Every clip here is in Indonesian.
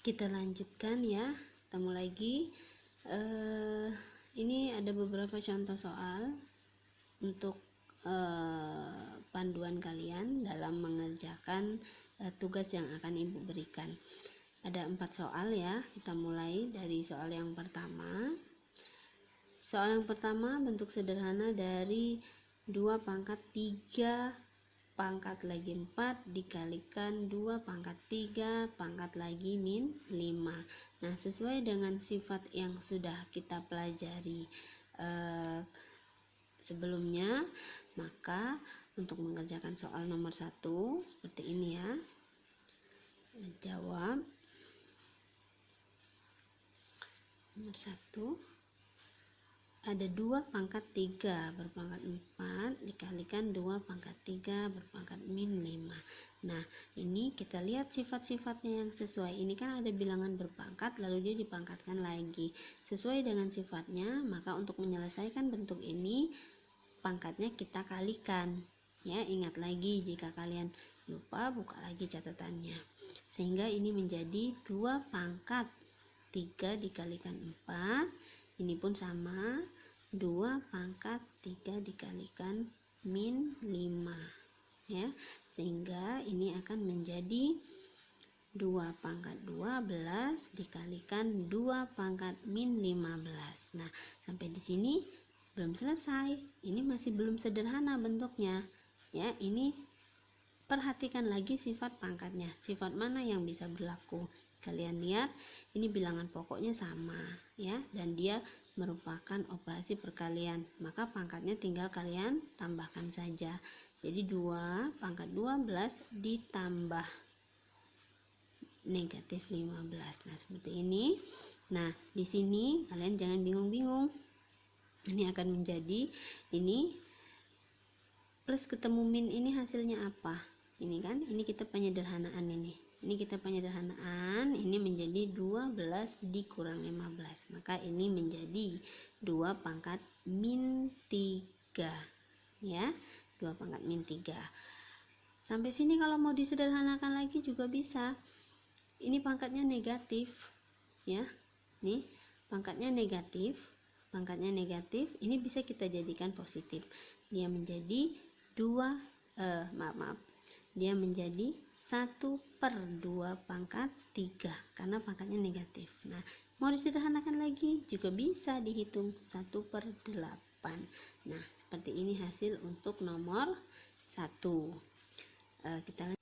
Kita lanjutkan ya, ketemu lagi. Ini ada beberapa contoh soal untuk panduan kalian dalam mengerjakan tugas yang akan ibu berikan. Ada 4 soal ya. Kita mulai dari soal yang pertama. Soal yang pertama bentuk sederhana dari 2 pangkat 3 pangkat lagi 4 dikalikan 2 pangkat 3 pangkat lagi min 5. Nah, sesuai dengan sifat yang sudah kita pelajari sebelumnya, maka untuk mengerjakan soal nomor 1 seperti ini ya. Jawab nomor 1, ada 2 pangkat 3 berpangkat 4 dikalikan 2 pangkat 3 berpangkat min 5. Nah, ini kita lihat sifat-sifatnya yang sesuai. Ini kan ada bilangan berpangkat lalu dia dipangkatkan lagi. Sesuai dengan sifatnya, maka untuk menyelesaikan bentuk ini pangkatnya kita kalikan. Ya, ingat lagi jika kalian lupa, buka lagi catatannya. Sehingga ini menjadi 2 pangkat 3 dikalikan 4. Ini pun sama, 2 pangkat 3 dikalikan min 5 ya, sehingga ini akan menjadi 2 pangkat 12 dikalikan 2 pangkat min 15. Nah, sampai di sini belum selesai. Ini masih belum sederhana bentuknya ya. Ini perhatikan lagi sifat pangkatnya, sifat mana yang bisa berlaku. Kalian lihat, ini bilangan pokoknya sama ya, dan dia merupakan operasi perkalian, maka pangkatnya tinggal kalian tambahkan saja. Jadi 2 pangkat 12 ditambah negatif 15. Nah, seperti ini. Nah, di sini kalian jangan bingung-bingung. Ini akan menjadi, ini plus ketemu min, ini hasilnya apa? Ini kan, ini kita penyederhanaan ini. Ini kita penyederhanaan, ini menjadi 12 dikurang 15. Maka ini menjadi 2 pangkat min 3. Ya, 2 pangkat min 3. Sampai sini kalau mau disederhanakan lagi juga bisa. Ini pangkatnya negatif. Ya, nih pangkatnya negatif. Pangkatnya negatif, ini bisa kita jadikan positif. Dia menjadi 2, dia menjadi 1/2 pangkat 3 karena pangkatnya negatif. Nah, mau disederhanakan lagi juga bisa dihitung 1/8. Nah, seperti ini hasil untuk nomor 1. Kita lanjut.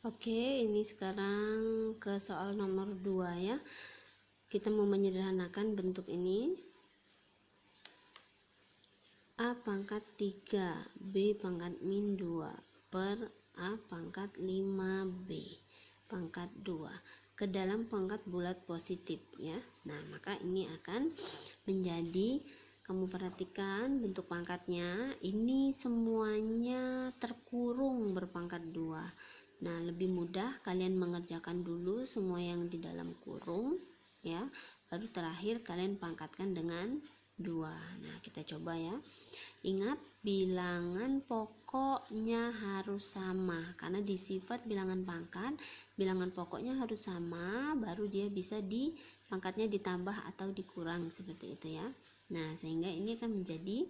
Oke, ini sekarang ke soal nomor 2 ya. Kita mau menyederhanakan bentuk ini. A pangkat 3 B pangkat min 2 per A pangkat 5B pangkat 2 ke dalam pangkat bulat positif ya. Nah, maka ini akan menjadi, kamu perhatikan bentuk pangkatnya, ini semuanya terkurung berpangkat 2. Nah, lebih mudah kalian mengerjakan dulu semua yang di dalam kurung ya, baru terakhir kalian pangkatkan dengan 2. Nah, kita coba ya. Ingat, bilangan pokoknya harus sama, karena di sifat bilangan pangkat, bilangan pokoknya harus sama, baru dia bisa pangkatnya ditambah atau dikurang seperti itu ya. Nah, sehingga ini akan menjadi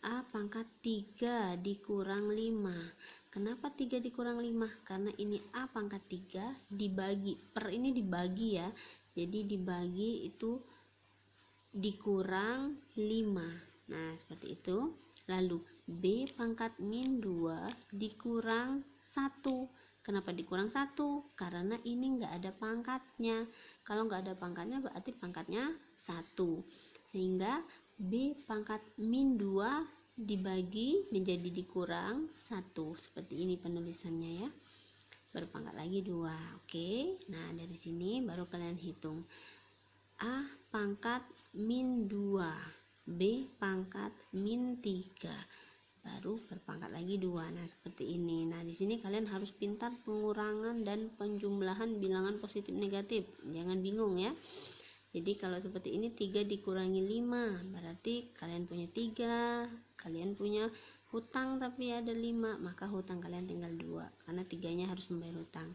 A pangkat 3 dikurang 5. Kenapa 3 dikurang 5? Karena ini A pangkat 3 dibagi, per ini dibagi ya, jadi dibagi itu dikurang 5. Nah, seperti itu. Lalu B pangkat min 2 dikurang 1. Kenapa dikurang 1? Karena ini enggak ada pangkatnya. Kalau enggak ada pangkatnya berarti pangkatnya 1. Sehingga B pangkat min 2 dibagi menjadi dikurang 1. Seperti ini penulisannya ya. Berpangkat lagi 2. Oke. Nah, dari sini baru kalian hitung. A pangkat min 2, B pangkat min 3, baru berpangkat lagi 2. Nah, seperti ini. Nah, di sini kalian harus pintar pengurangan dan penjumlahan bilangan positif negatif. Jangan bingung ya. Jadi kalau seperti ini 3 dikurangi 5, berarti kalian punya 3, kalian punya hutang tapi ada 5, maka hutang kalian tinggal 2 karena 3-nya harus membayar hutang.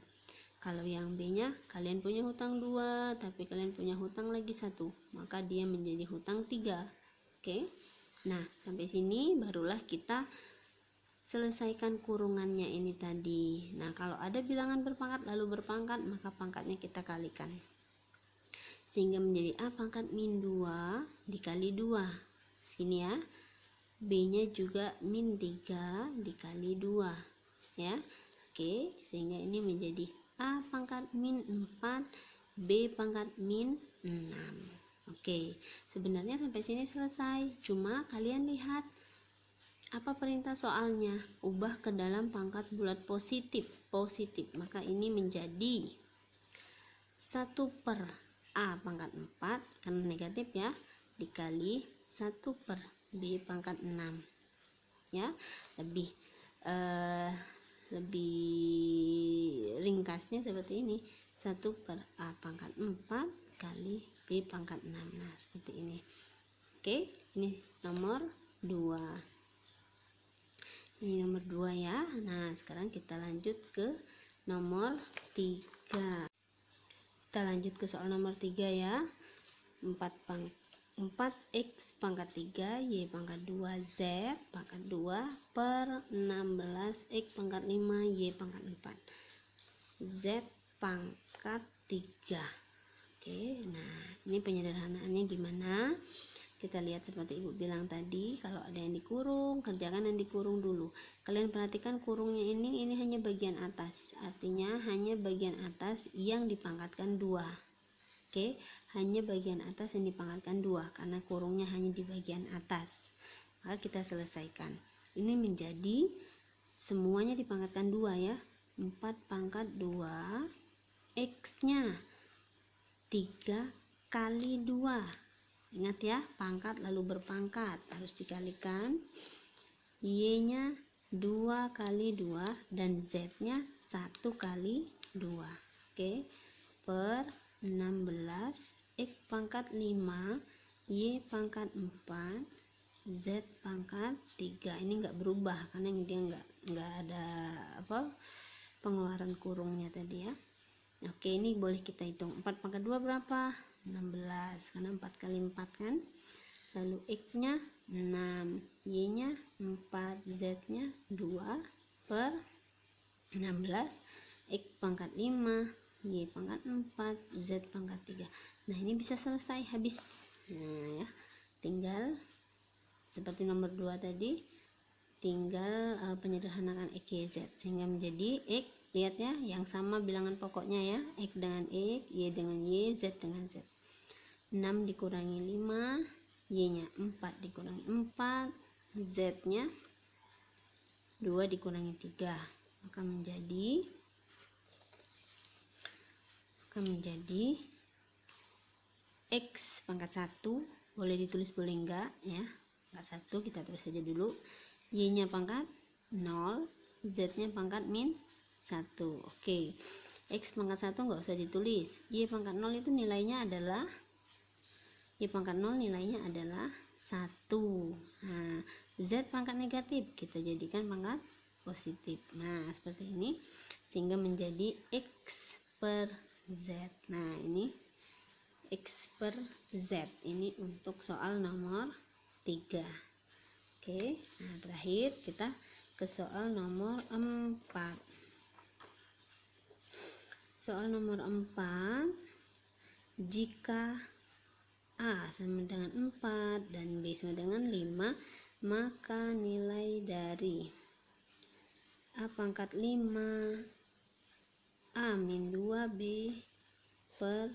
Kalau yang B-nya kalian punya hutang 2, tapi kalian punya hutang lagi 1, maka dia menjadi hutang 3. Oke. Nah, sampai sini barulah kita selesaikan kurungannya ini tadi. Nah, kalau ada bilangan berpangkat lalu berpangkat, maka pangkatnya kita kalikan. Sehingga menjadi A pangkat min 2 dikali 2. Sini ya. B-nya juga min 3 dikali 2. Ya. Oke, sehingga ini menjadi A pangkat min 4, B pangkat min 6. Oke, sebenarnya sampai sini selesai. Cuma kalian lihat apa perintah soalnya? Ubah ke dalam pangkat bulat positif. Maka ini menjadi 1 per A pangkat 4, karena negatif ya, dikali 1 per B pangkat 6. Ya, lebih ringkasnya seperti ini, 1 per A pangkat 4 kali B pangkat 6. Nah, seperti ini. Oke, ini nomor 2. Ini nomor 2 ya. Nah, sekarang kita lanjut ke nomor 3. Kita lanjut ke soal nomor 3 ya. 4x pangkat 3 y pangkat 2 z pangkat 2 per 16x pangkat 5 y pangkat 4 z pangkat 3. Oke, nah ini penyederhanaannya gimana? Kita lihat seperti ibu bilang tadi, kalau ada yang dikurung, kerjakan yang dikurung dulu. Kalian perhatikan kurungnya ini hanya bagian atas, artinya hanya bagian atas yang dipangkatkan 2. Oke, hanya bagian atas yang dipangkatkan 2 karena kurungnya hanya di bagian atas. Maka kita selesaikan. Ini menjadi semuanya dipangkatkan 2 ya. 4 pangkat 2, x-nya 3 kali 2. Ingat ya, pangkat lalu berpangkat harus dikalikan. Y-nya 2 kali 2 dan z-nya 1 kali 2. Oke, per 16 x pangkat 5 y pangkat 4 z pangkat 3. Ini enggak berubah karena dia enggak ada pengeluaran kurungnya tadi ya. Oke, ini boleh kita hitung. 4 pangkat 2 berapa? 16, karena 4 kali 4 kan. Lalu x-nya 6, y-nya 4, z-nya 2 per 16 x pangkat 5 y pangkat 4 z pangkat 3. Nah, ini bisa selesai, habis. Nah ya, tinggal seperti nomor 2 tadi, tinggal penyederhanakan x, y, z sehingga menjadi x. Lihat ya, yang sama bilangan pokoknya ya, x dengan x, y dengan y, z dengan z. 6 dikurangi 5, y-nya 4 dikurangi 4, z-nya 2 dikurangi 3, maka menjadi x pangkat 1, boleh ditulis boleh enggak ya, pangkat 1 kita tulis saja dulu, y-nya pangkat 0, z-nya pangkat min 1. Oke, x pangkat 1 enggak usah ditulis, y pangkat 0 itu nilainya adalah 1. Nah, z pangkat negatif kita jadikan pangkat positif. Nah, seperti ini sehingga menjadi x per z. Nah, ini x per z ini untuk soal nomor 3. Oke, nah terakhir kita ke soal nomor 4. Soal nomor 4, jika A sama dengan 4 dan B sama dengan 5, maka nilai dari A pangkat 5 A min 2B per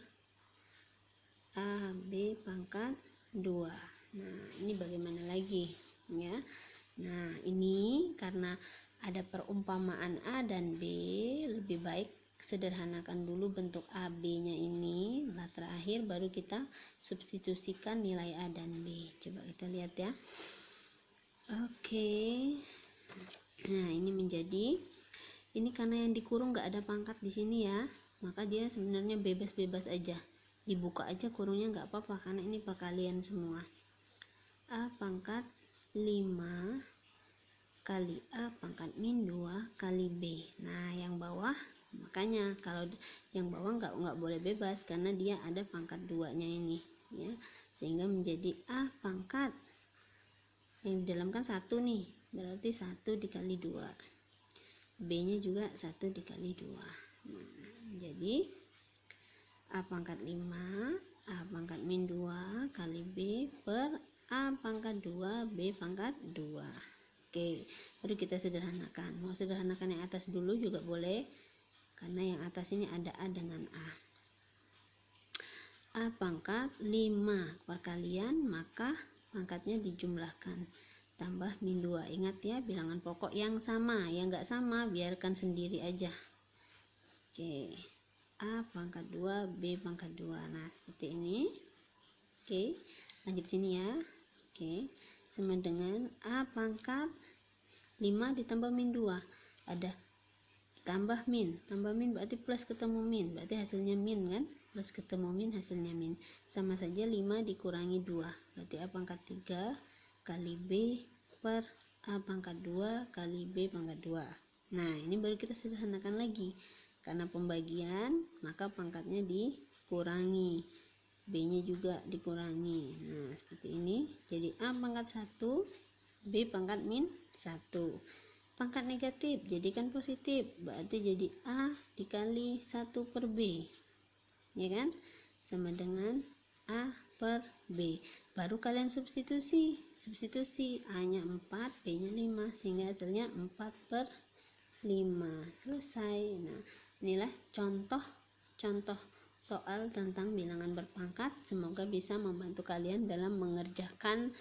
A B pangkat 2. Nah, ini bagaimana lagi ya? Nah, ini karena ada perumpamaan A dan B, lebih baik sederhanakan dulu bentuk A B nya ini. Nah, terakhir baru kita substitusikan nilai A dan B. Coba kita lihat ya. Oke. Nah, ini menjadi, ini karena yang dikurung nggak ada pangkat di sini ya, maka dia sebenarnya bebas-bebas aja, dibuka aja kurungnya nggak apa-apa karena ini perkalian semua. A pangkat 5 kali A pangkat min 2 kali B. Nah, yang bawah Makanya kalau yang bawah nggak boleh bebas karena dia ada pangkat 2-nya ini ya, sehingga menjadi A pangkat, yang di dalam kan 1 nih, berarti 1 dikali 2, B nya juga 1 dikali 2. Nah, jadi A pangkat 5 A pangkat min 2 kali B per A pangkat 2 B pangkat 2. Oke, baru kita sederhanakan. Mau sederhanakan yang atas dulu juga boleh, karena yang atas ini ada A dengan A. A pangkat 5 perkalian, maka pangkatnya dijumlahkan, tambah min 2. Ingat ya, bilangan pokok yang sama. Yang nggak sama biarkan sendiri aja. Oke, A pangkat 2 B pangkat 2. Nah, seperti ini. Oke, lanjut sini ya. Oke, sama dengan A pangkat 5 ditambah min 2. Ada tambah min berarti plus ketemu min, berarti hasilnya min kan, plus ketemu min hasilnya min, sama saja 5 dikurangi 2, berarti A pangkat 3 kali B per A pangkat 2 kali B pangkat 2. Nah, ini baru kita sederhanakan lagi, karena pembagian maka pangkatnya dikurangi, B nya juga dikurangi. Nah, seperti ini, jadi A pangkat 1 B pangkat min 1. Pangkat negatif jadikan positif, berarti jadi A dikali 1 per B, ya kan, sama dengan A per B. Baru kalian substitusi A nya 4 B nya 5, sehingga hasilnya 4 per 5. Selesai. Nah, inilah contoh soal tentang bilangan berpangkat. Semoga bisa membantu kalian dalam mengerjakan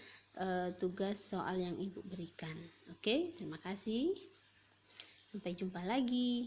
tugas soal yang ibu berikan. Oke, terima kasih. Sampai jumpa lagi.